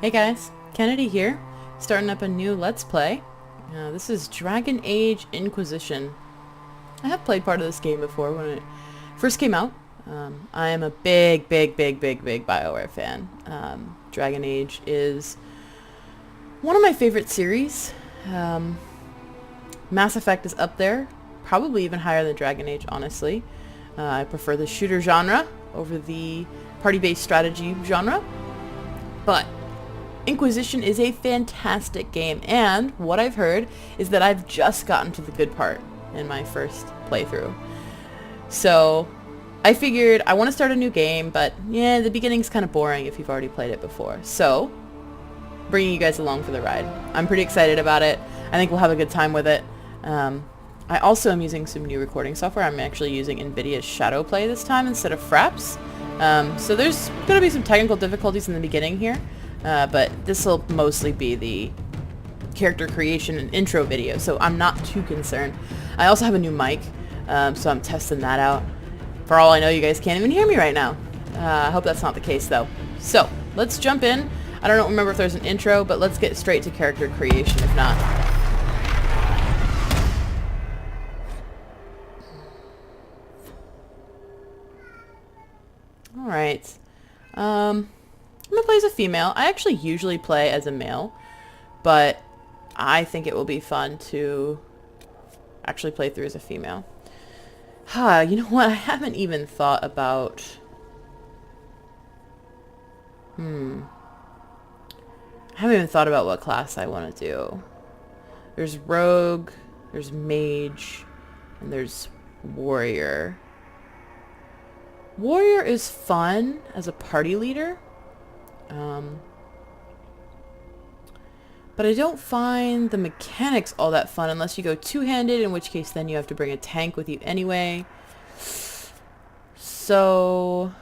Hey guys, Kennedy here, starting up a new Let's Play. This is Dragon Age Inquisition. I have played part of this game before when it first came out. I am a big BioWare fan. Dragon Age is one of my favorite series. Mass Effect is up there, probably even higher than Dragon Age, honestly. I prefer the shooter genre over the party-based strategy genre. But Inquisition is a fantastic game, and what I've heard is that I've just gotten to the good part in my first playthrough. So I figured I want to start a new game, but yeah, the beginning's kind of boring if you've already played it before. So bringing you guys along for the ride. I'm pretty excited about it. I think we'll have a good time with it. I also am using some new recording software. I'm actually using NVIDIA's Shadowplay this time instead of Fraps. So there's going to be some technical difficulties in the beginning here. But this will mostly be the character creation and intro video, so I'm not too concerned. I also have a new mic, so I'm testing that out. For all I know, you guys can't even hear me right now. I hope that's not the case, though. So, let's jump in. I don't remember if there's an intro, but let's get straight to character creation, if not. Alright. I'm going to play as a female. I actually usually play as a male, but I think it will be fun to actually play through as a female. You know what? I haven't even thought about... I haven't even thought about what class I want to do. There's rogue, there's mage, and there's warrior. Warrior is fun as a party leader. But I don't find the mechanics all that fun unless you go two-handed, in which case then you have to bring a tank with you anyway. So...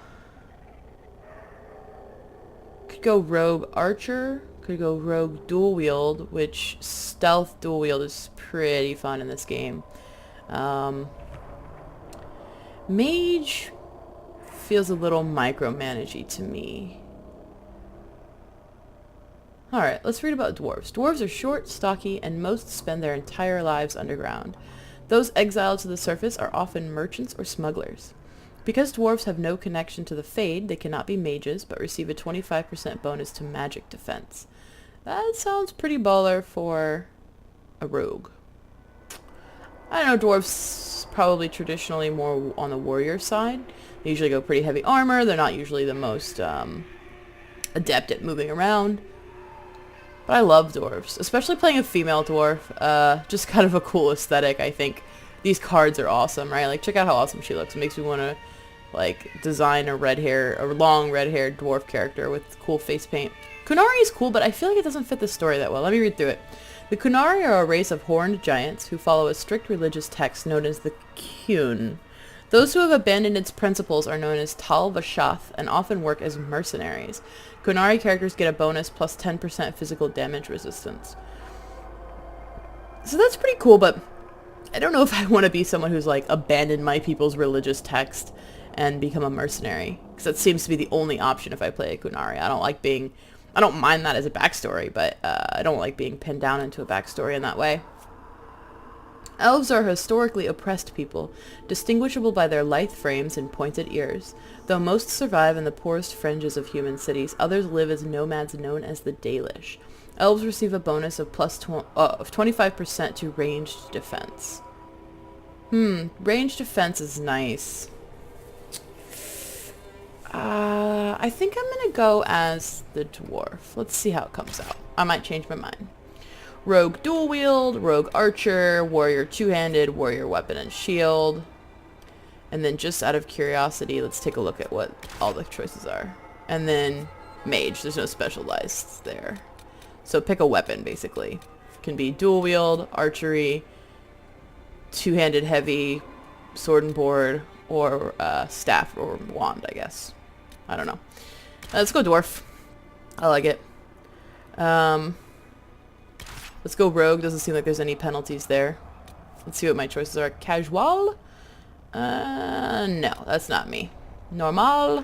could go rogue archer, could go rogue dual wield, which stealth dual wield is pretty fun in this game. Mage feels a little micromanagey to me. Alright, let's read about dwarves. Dwarves are short, stocky, and most spend their entire lives underground. Those exiled to the surface are often merchants or smugglers. Because dwarves have no connection to the Fade, they cannot be mages, but receive a 25% bonus to magic defense. That sounds pretty baller for a rogue. I don't know, dwarves probably traditionally more on the warrior side. They usually go pretty heavy armor, they're not usually the most adept at moving around. But I love dwarves, especially playing a female dwarf. Just kind of a cool aesthetic, I think. These cards are awesome, right? Like, check out how awesome she looks. It makes me want to, like, design a long red-haired dwarf character with cool face paint. Qunari is cool, but I feel like it doesn't fit the story that well. Let me read through it. The Qunari are a race of horned giants who follow a strict religious text known as the Qun. Those who have abandoned its principles are known as Tal Vashath and often work as mercenaries. Qunari characters get a bonus plus 10% physical damage resistance. So that's pretty cool, but I don't know if I want to be someone who's like abandoned my people's religious text and become a mercenary. Because that seems to be the only option if I play a Qunari. I don't mind that as a backstory, but I don't like being pinned down into a backstory in that way. Elves are historically oppressed people, distinguishable by their lithe frames and pointed ears. Though most survive in the poorest fringes of human cities, others live as nomads known as the Dalish. Elves receive a bonus of of 25% to ranged defense. Ranged defense is nice. I think I'm gonna go as the dwarf. Let's see how it comes out. I might change my mind. Rogue dual wield, rogue archer, warrior two-handed, warrior weapon and shield. And then just out of curiosity, let's take a look at what all the choices are. And then mage, there's no specialized there. So pick a weapon, basically. Can be dual wield, archery, two-handed heavy, sword and board, or staff or wand, I guess. I don't know. Let's go dwarf. I like it. Let's go rogue. Doesn't seem like there's any penalties there. Let's see what my choices are. Casual? No, that's not me. Normal?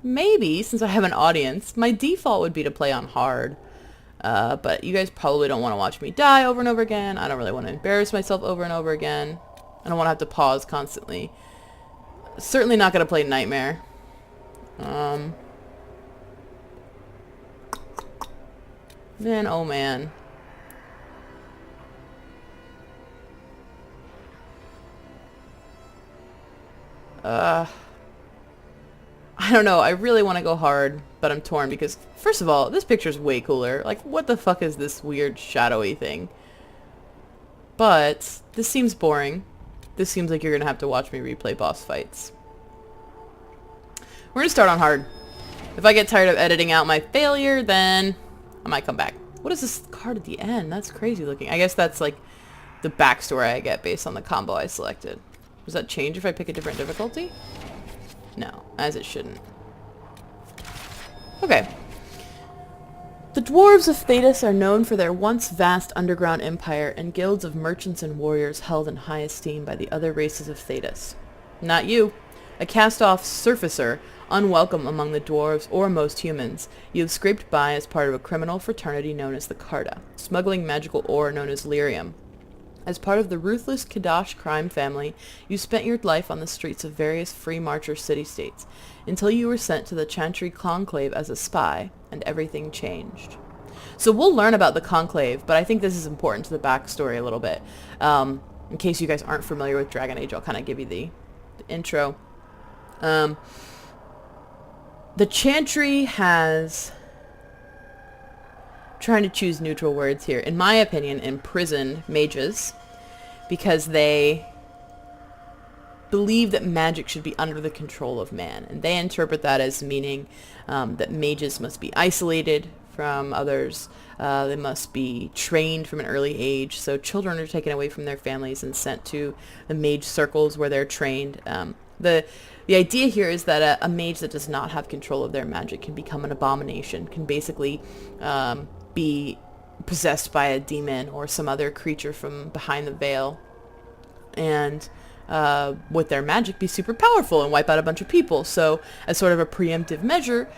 maybe, since I have an audience, my default would be to play on hard. But you guys probably don't want to watch me die over and over again. I don't really want to embarrass myself over and over again. I don't want to have to pause constantly. Certainly not going to play Nightmare. Man, oh man. I don't know. I really want to go hard, but I'm torn because, first of all, this picture's way cooler. Like, what the fuck is this weird shadowy thing? But this seems boring. This seems like you're going to have to watch me replay boss fights. We're going to start on hard. If I get tired of editing out my failure, then I might come back. What is this card at the end? That's crazy looking. I guess that's like the backstory I get based on the combo I selected. Does that change if I pick a different difficulty? No, as it shouldn't. Okay. The dwarves of Thedas are known for their once vast underground empire and guilds of merchants and warriors held in high esteem by the other races of Thedas. Not you. A cast-off surfacer, unwelcome among the dwarves or most humans, you have scraped by as part of a criminal fraternity known as the Carta, smuggling magical ore known as lyrium. As part of the ruthless Kadash crime family, you spent your life on the streets of various free marcher city-states, until you were sent to the Chantry Conclave as a spy, and everything changed. So we'll learn about the Conclave, but I think this is important to the backstory a little bit. In case you guys aren't familiar with Dragon Age, I'll kind of give you the intro. The Chantry has... trying to choose neutral words here. In my opinion, imprisoned mages because they believe that magic should be under the control of man. And they interpret that as meaning that mages must be isolated from others. They must be trained from an early age. So children are taken away from their families and sent to the mage circles where they're trained. The idea here is that a mage that does not have control of their magic can become an abomination, can basically be possessed by a demon or some other creature from behind the veil, and with their magic be super powerful and wipe out a bunch of people. So as sort of a preemptive measure,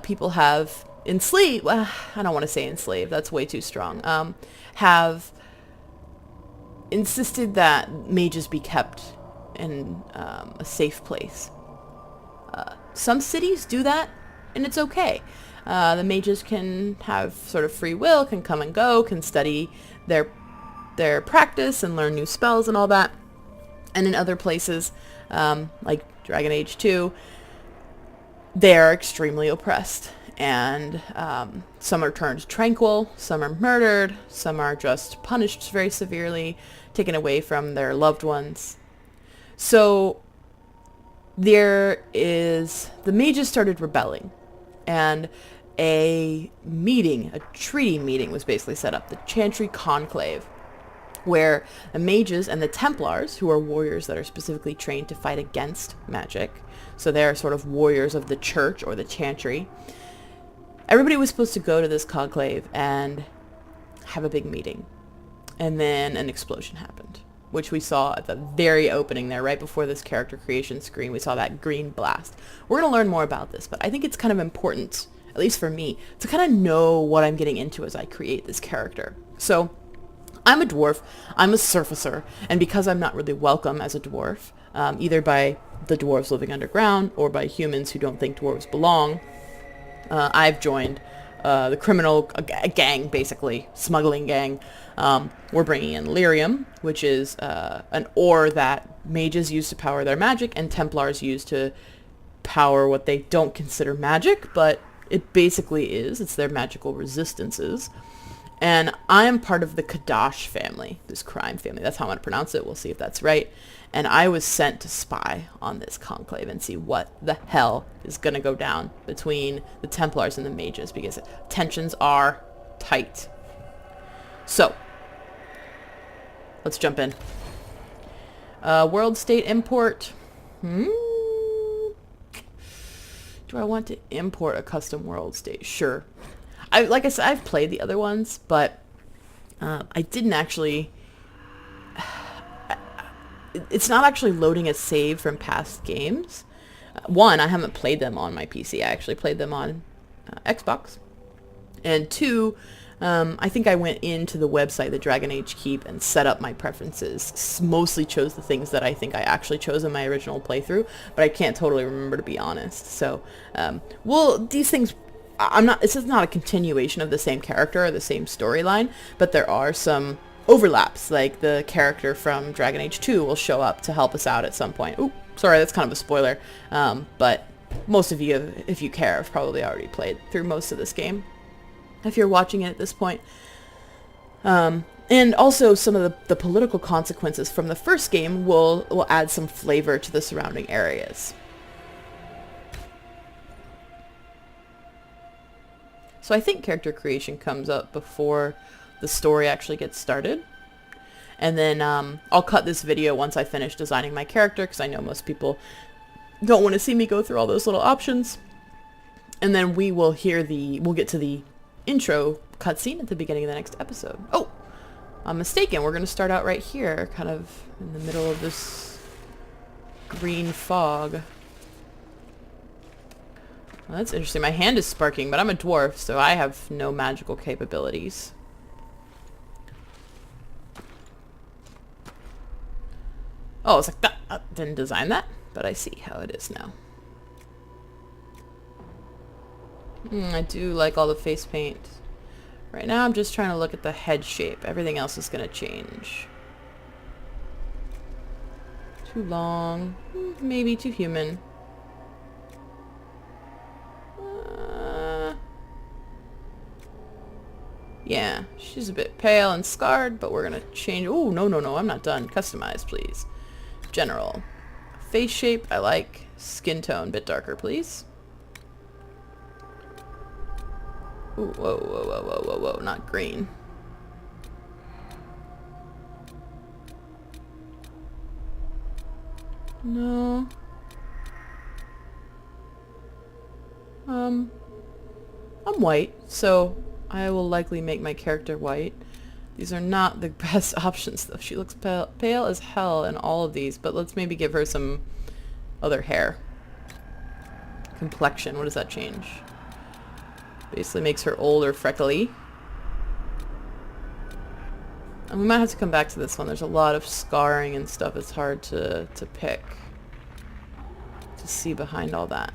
people have enslaved, well, I don't want to say enslaved, that's way too strong, have insisted that mages be kept in a safe place. Some cities do that, and it's okay. The mages can have sort of free will, can come and go, can study their practice and learn new spells and all that. And in other places, like Dragon Age 2, they're extremely oppressed. And some are turned tranquil, some are murdered, some are just punished very severely, taken away from their loved ones. So the mages started rebelling, and a treaty meeting was basically set up, the Chantry Conclave, where the mages and the Templars, who are warriors that are specifically trained to fight against magic, so they're sort of warriors of the church or the Chantry, everybody was supposed to go to this conclave and have a big meeting. And then an explosion happened, which we saw at the very opening there, right before this character creation screen. We saw that green blast. We're going to learn more about this, but I think it's kind of important, at least for me, to kind of know what I'm getting into as I create this character. So I'm a dwarf, I'm a surfacer, and because I'm not really welcome as a dwarf, either by the dwarves living underground or by humans who don't think dwarves belong, I've joined the criminal gang, basically, smuggling gang. We're bringing in lyrium, which is an ore that mages use to power their magic and Templars use to power what they don't consider magic, but it basically is. It's their magical resistances. And I am part of the Kadash family, this crime family. That's how I'm going to pronounce it. We'll see if that's right. And I was sent to spy on this conclave and see what the hell is going to go down between the Templars and the mages, because tensions are tight. So, let's jump in. World state import. Do I want to import a custom world state? Sure. Like I said, I've played the other ones, but I didn't actually... It's not actually loading a save from past games. One, I haven't played them on my PC. I actually played them on Xbox. And two, I think I went into the website, the Dragon Age Keep, and set up my preferences. Mostly chose the things that I think I actually chose in my original playthrough, but I can't totally remember, to be honest. So, well, these things, this is not a continuation of the same character or the same storyline, but there are some overlaps. Like the character from Dragon Age 2 will show up to help us out at some point. Ooh, sorry, that's kind of a spoiler. But most of you, if you care, have probably already played through most of this game, if you're watching it at this point. And also some of the political consequences from the first game will add some flavor to the surrounding areas. So I think character creation comes up before the story actually gets started. And then I'll cut this video once I finish designing my character, because I know most people don't want to see me go through all those little options. And then we'll get to the intro cutscene at the beginning of the next episode. Oh, I'm mistaken. We're going to start out right here, kind of in the middle of this green fog. Well, that's interesting. My hand is sparking, but I'm a dwarf, so I have no magical capabilities. Oh, it's like that. I didn't design that, but I see how it is now. I do like all the face paint. Right now I'm just trying to look at the head shape. Everything else is going to change. Too long. Maybe too human. Yeah, she's a bit pale and scarred, but we're going to change. Oh, no, I'm not done. Customize, please. General. Face shape, I like. Skin tone, bit darker, please. Ooh, whoa, not green. No. I'm white, so I will likely make my character white. These are not the best options, though. She looks pale as hell in all of these, but let's maybe give her some other hair. Complexion, what does that change? Basically makes her old or freckly. And we might have to come back to this one. There's a lot of scarring and stuff. It's hard to pick, to see behind all that.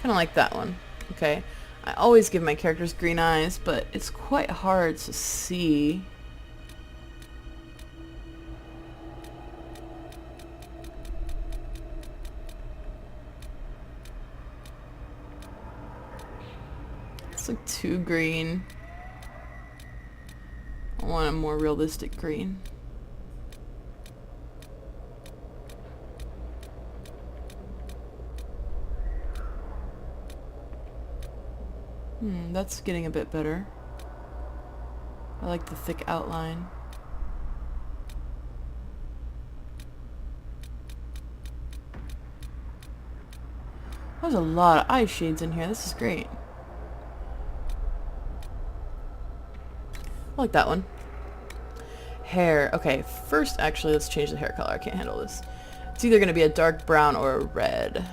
Kind of like that one. Okay. I always give my characters green eyes, but it's quite hard to see. It's like too green. I want a more realistic green. That's getting a bit better. I like the thick outline. There's a lot of eye shades in here. This is great. I like that one. Hair. Okay, first actually let's change the hair color. I can't handle this. It's either going to be a dark brown or a red.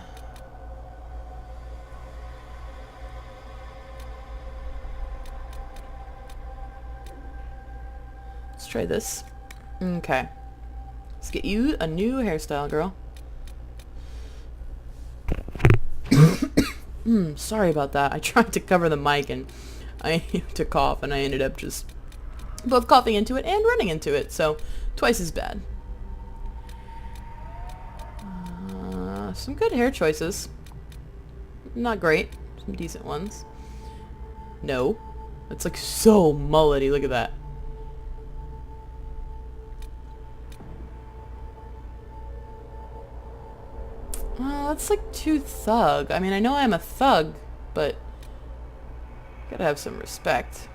Let's try this. Okay. Let's get you a new hairstyle, girl. Sorry about that. I tried to cover the mic and I to cough and I ended up just both coughing into it and running into it, so twice as bad. Some good hair choices. Not great. Some decent ones. No. It's like so mullety. Look at that. That's like too thug. I mean, I know I'm a thug, but gotta have some respect.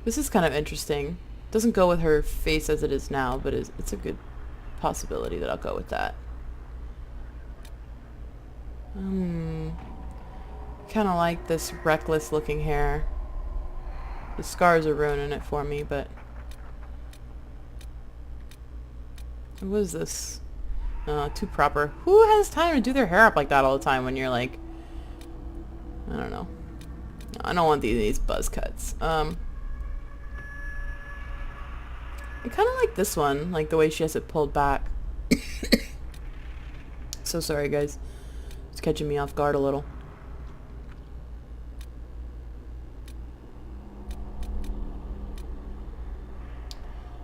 This is kind of interesting. Doesn't go with her face as it is now, but it's a good possibility that I'll go with that. Kind of like this reckless looking hair. The scars are ruining it for me, but... What is this? Too proper. Who has time to do their hair up like that all the time when you're like... I don't know. I don't want these buzz cuts. I kind of like this one, like the way she has it pulled back. So sorry, guys. It's catching me off guard a little.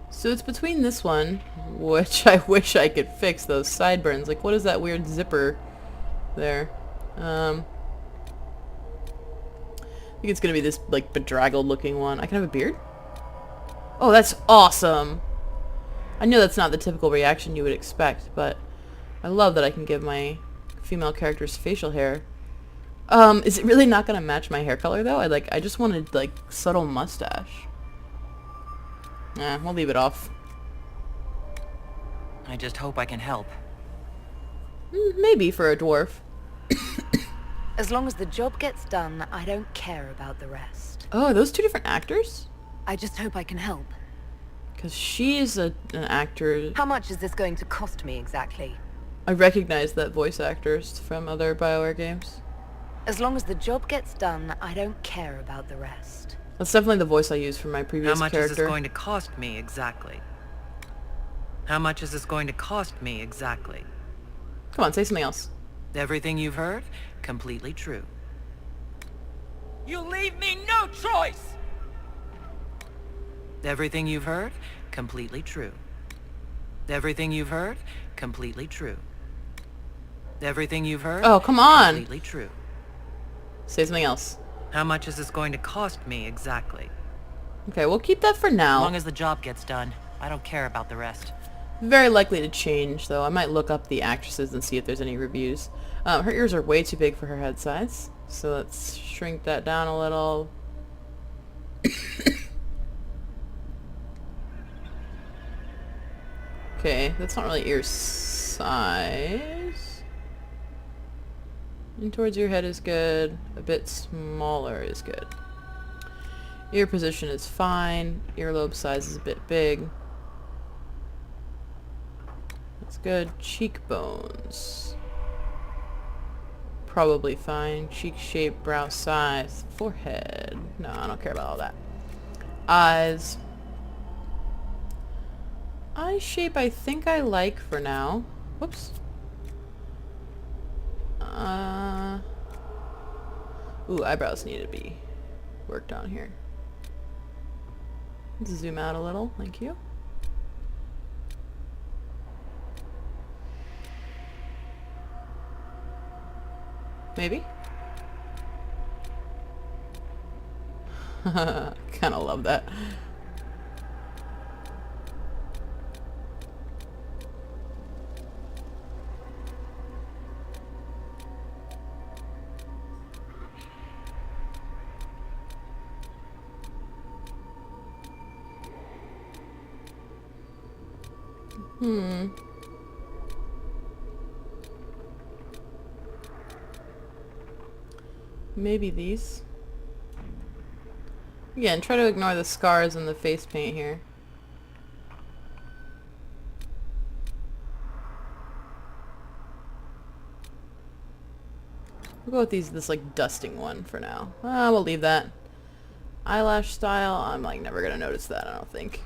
So it's between this one, which I wish I could fix those sideburns. Like, what is that weird zipper there? I think it's gonna be this, like, bedraggled looking one. I can have a beard? Oh, that's awesome! I know that's not the typical reaction you would expect, but I love that I can give my female characters facial hair. Is it really not gonna match my hair color, though? I just wanted, like, subtle mustache. Nah, we'll leave it off. I just hope I can help. Maybe for a dwarf. As long as the job gets done, I don't care about the rest. Oh, are those two different actors? I just hope I can help. Because she's an actor. How much is this going to cost me exactly? I recognize that voice actors from other BioWare games. As long as the job gets done, I don't care about the rest. That's definitely the voice I used for my previous How much character. is this going to cost me exactly? How much is this going to cost me exactly? Come on, say something else. Everything you've heard? Completely true. You leave me no choice! Everything you've heard? Completely true. Everything you've heard? Completely true. Everything you've heard? Oh, come on! Completely true. Say something else. How much is this going to cost me exactly? Okay, we'll keep that for now. As long as the job gets done, I don't care about the rest. Very likely to change, though. I might look up the actresses and see if there's any reviews. Her ears are way too big for her head size, so let's shrink that down a little. Okay, that's not really ear size. And towards your head is good. A bit smaller is good. Ear position is fine. Earlobe size is a bit big. That's good. Cheekbones. Probably fine. Cheek shape, brow size, forehead. No, I don't care about all that. Eyes. Eye shape I think I like for now. Whoops. Ooh, eyebrows need to be worked on here. Let's zoom out a little. Thank you. Maybe? Kind of love that. Maybe these. Again, try to ignore the scars and the face paint here. We'll go with this like dusting one for now. We'll leave that. Eyelash style, I'm like never gonna notice that, I don't think.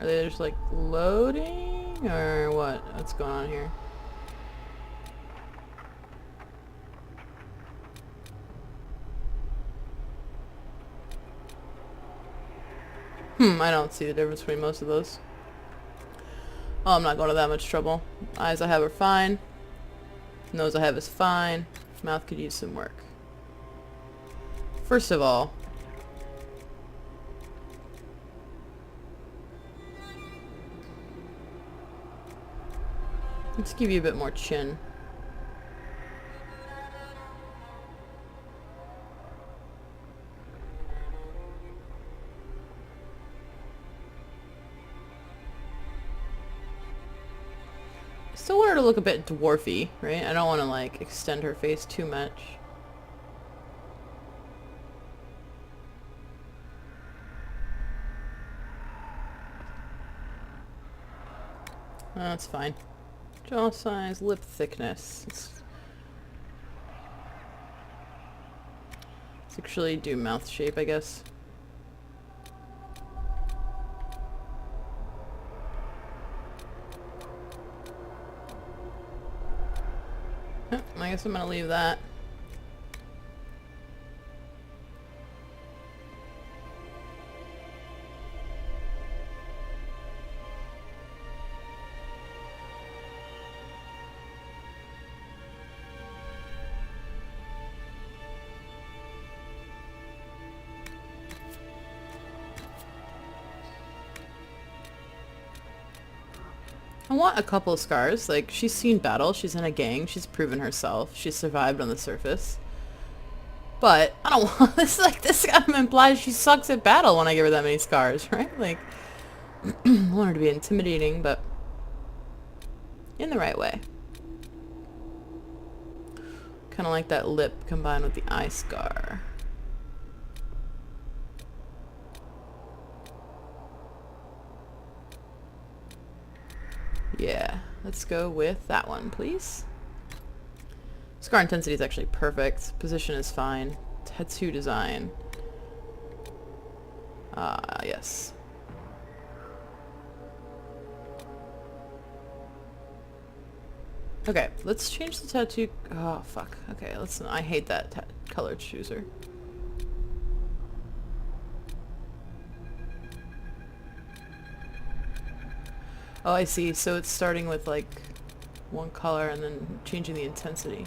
Are they just like loading or what? What's going on here? I don't see the difference between most of those. Oh, I'm not going to that much trouble. Eyes I have are fine. Nose I have is fine. Mouth could use some work. First of all, let's give you a bit more chin. Still want her to look a bit dwarfy, right? I don't want to like extend her face too much. Oh, that's fine. Jaw size, lip thickness. Let's actually do mouth shape, I guess. I guess I'm gonna leave that. I want a couple of scars. Like, she's seen battle, she's in a gang, she's proven herself, she's survived on the surface. But I don't want this. Like, this kind of implies she sucks at battle when I give her that many scars, right? Like, I want her to be intimidating, but in the right way. Kind of like that lip combined with the eye scar. Yeah, let's go with that one, please. Scar intensity is actually perfect. Position is fine. Tattoo design. Yes. Okay, let's change the tattoo. Oh, fuck. Okay, let's. I hate that color chooser. Oh, I see. So it's starting with like one color and then changing the intensity.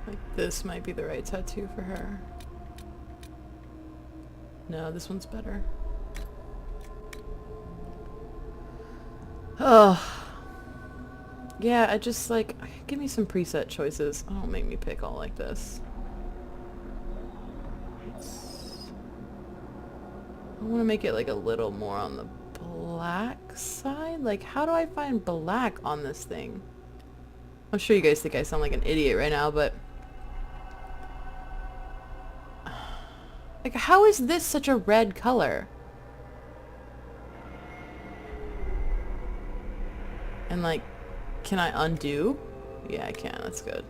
Like this might be the right tattoo for her. No, this one's better. Oh. Yeah, I just like, give me some preset choices. Don't make me pick all like this. I want to make it like a little more on the black side. Like, how do I find black on this thing? I'm sure you guys think I sound like an idiot right now, but like, how is this such a red color? And like, can I undo? Yeah, I can. That's good.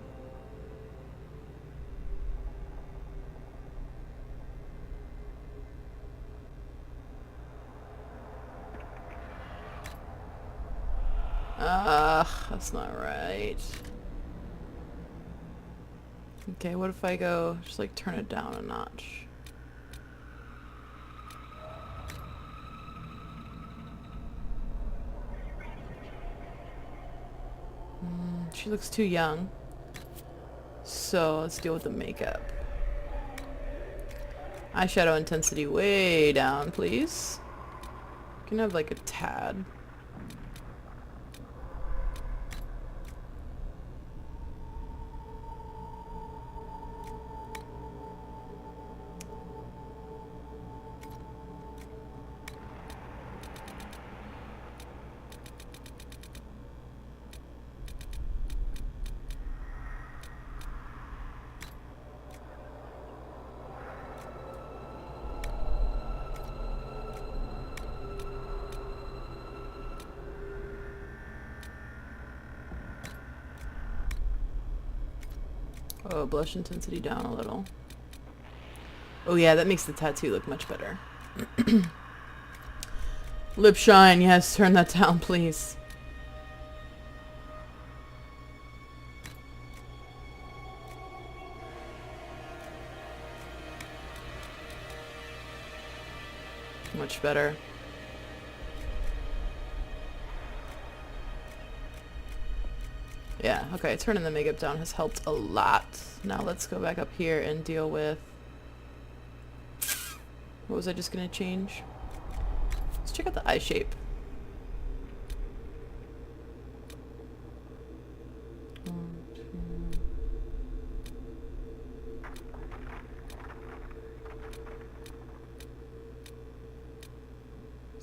That's not right. Okay, what if I go, just like turn it down a notch? She looks too young. So let's deal with the makeup. Eyeshadow intensity way down, please. You can have like a tad. Oh, blush intensity down a little. Oh yeah, that makes the tattoo look much better. Lip shine, yes, turn that down, please. Much better. Yeah, okay, turning the makeup down has helped a lot. Now let's go back up here and deal with... What was I just gonna change? Let's check out the eye shape.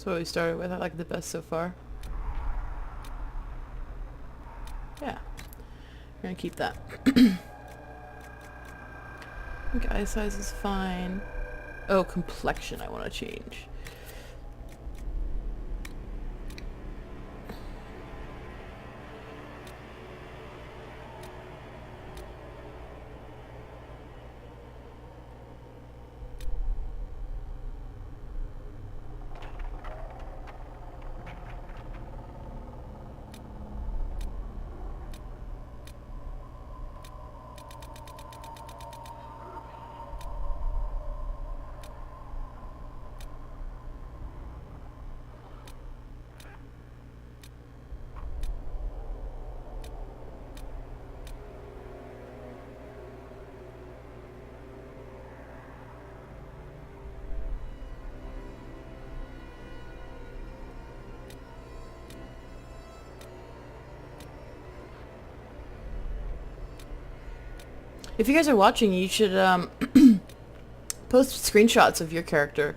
what we started with. I like the best so far. Yeah. We're gonna keep that. I think eye size is fine. Oh, complexion I want to change. If you guys are watching, you should post screenshots of your character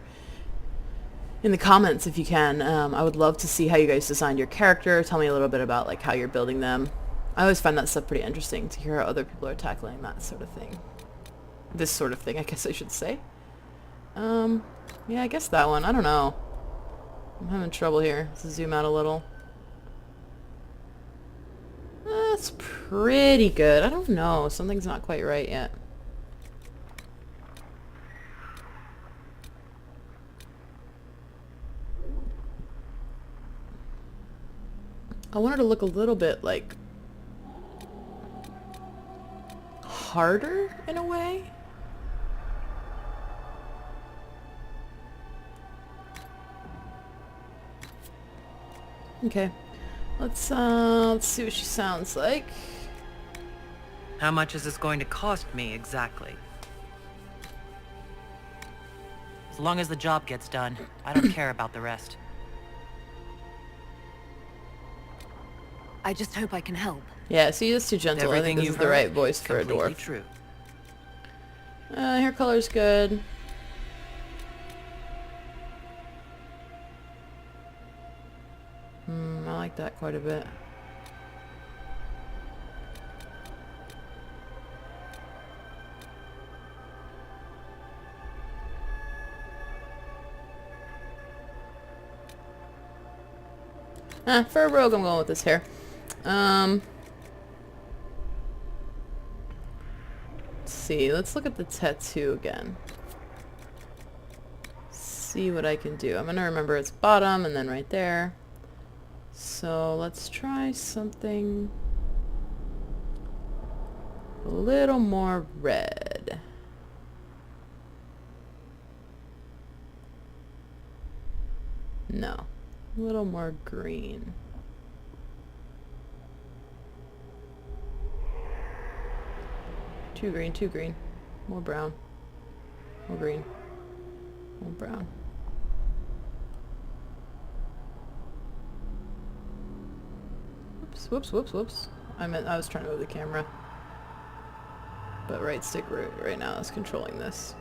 in the comments if you can. I would love to see how you guys designed your character. Tell me a little bit about like how you're building them. I always find that stuff pretty interesting to hear how other people are tackling that sort of thing. This sort of thing, I guess I should say. Yeah, I guess that one. I don't know. I'm having trouble here. Let's zoom out a little. That's pretty good. I don't know. Something's not quite right yet. I want her to look a little bit like harder in a way. Okay. Let's see what she sounds like. How much is this going to cost me exactly? As long as the job gets done, I don't care about the rest. I just hope I can help. Yeah, see, that's too gentle. I think this is the right voice for a dwarf. True. Hair color's good. I like that quite a bit. For a rogue, I'm going with this hair. Let's see. Let's look at the tattoo again. See what I can do. I'm gonna remember its bottom and then right there. So let's try something a little more red. No, a little more green. Too green, too green. More brown. More green. More brown. Whoops, whoops, whoops. I was trying to move the camera. But right stick right now is controlling this.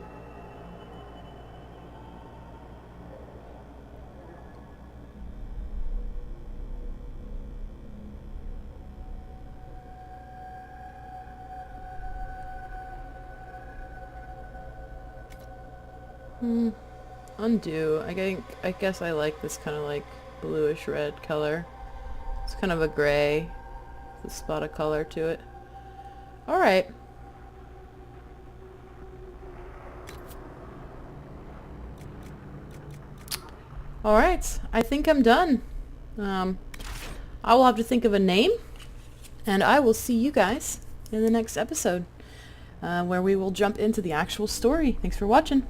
Undo. I guess I like this kind of like bluish red color. It's kind of a gray with a spot of color to it. Alright. Alright, I think I'm done. I will have to think of a name, and I will see you guys in the next episode, where we will jump into the actual story. Thanks for watching.